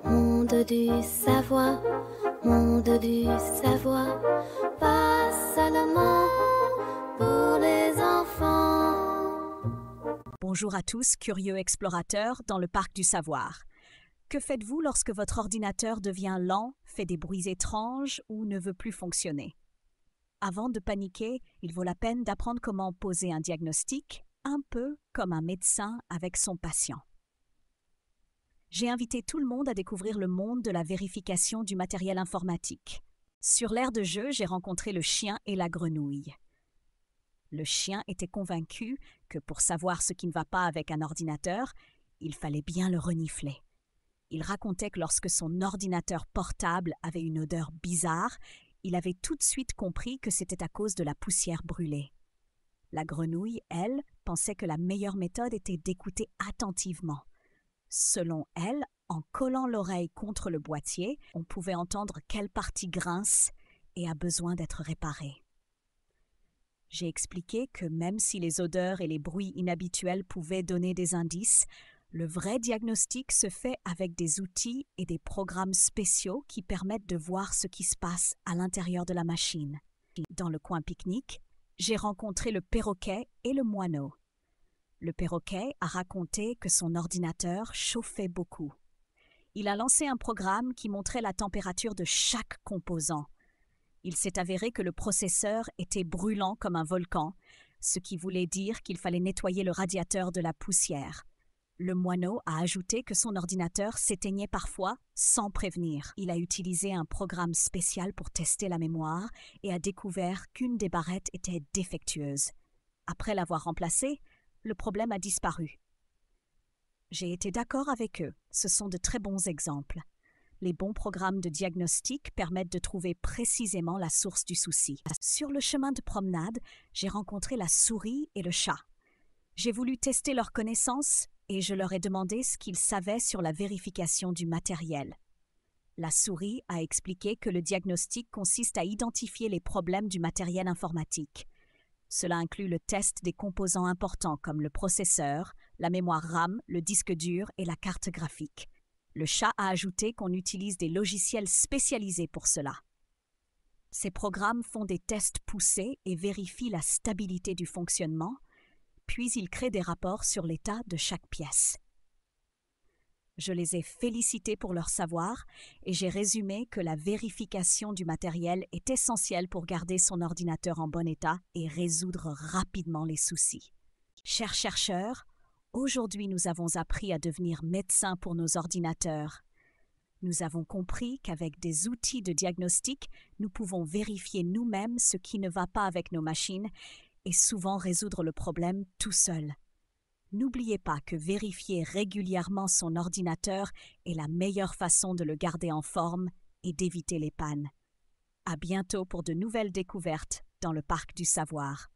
Monde du savoir, monde du savoir, pas seulement pour les enfants. Bonjour à tous, curieux explorateurs dans le parc du savoir. Que faites-vous lorsque votre ordinateur devient lent, fait des bruits étranges ou ne veut plus fonctionner? Avant de paniquer, il vaut la peine d'apprendre comment poser un diagnostic, un peu comme un médecin avec son patient. J'ai invité tout le monde à découvrir le monde de la vérification du matériel informatique. Sur l'aire de jeu, j'ai rencontré le chien et la grenouille. Le chien était convaincu que pour savoir ce qui ne va pas avec un ordinateur, il fallait bien le renifler. Il racontait que lorsque son ordinateur portable avait une odeur bizarre, il avait tout de suite compris que c'était à cause de la poussière brûlée. La grenouille, elle, pensait que la meilleure méthode était d'écouter attentivement. Selon elle, en collant l'oreille contre le boîtier, on pouvait entendre quelle partie grince et a besoin d'être réparée. J'ai expliqué que même si les odeurs et les bruits inhabituels pouvaient donner des indices, le vrai diagnostic se fait avec des outils et des programmes spéciaux qui permettent de voir ce qui se passe à l'intérieur de la machine. Dans le coin pique-nique, j'ai rencontré le perroquet et le moineau. Le perroquet a raconté que son ordinateur chauffait beaucoup. Il a lancé un programme qui montrait la température de chaque composant. Il s'est avéré que le processeur était brûlant comme un volcan, ce qui voulait dire qu'il fallait nettoyer le radiateur de la poussière. Le moineau a ajouté que son ordinateur s'éteignait parfois sans prévenir. Il a utilisé un programme spécial pour tester la mémoire et a découvert qu'une des barrettes était défectueuse. Après l'avoir remplacée, le problème a disparu. J'ai été d'accord avec eux, ce sont de très bons exemples. Les bons programmes de diagnostic permettent de trouver précisément la source du souci. Sur le chemin de promenade, j'ai rencontré la souris et le chat. J'ai voulu tester leurs connaissances et je leur ai demandé ce qu'ils savaient sur la vérification du matériel. La souris a expliqué que le diagnostic consiste à identifier les problèmes du matériel informatique. Cela inclut le test des composants importants comme le processeur, la mémoire RAM, le disque dur et la carte graphique. Le chat a ajouté qu'on utilise des logiciels spécialisés pour cela. Ces programmes font des tests poussés et vérifient la stabilité du fonctionnement, puis ils créent des rapports sur l'état de chaque pièce. Je les ai félicités pour leur savoir et j'ai résumé que la vérification du matériel est essentielle pour garder son ordinateur en bon état et résoudre rapidement les soucis. Chers chercheurs, aujourd'hui nous avons appris à devenir médecins pour nos ordinateurs. Nous avons compris qu'avec des outils de diagnostic, nous pouvons vérifier nous-mêmes ce qui ne va pas avec nos machines et souvent résoudre le problème tout seul. N'oubliez pas que vérifier régulièrement son ordinateur est la meilleure façon de le garder en forme et d'éviter les pannes. À bientôt pour de nouvelles découvertes dans le parc du savoir.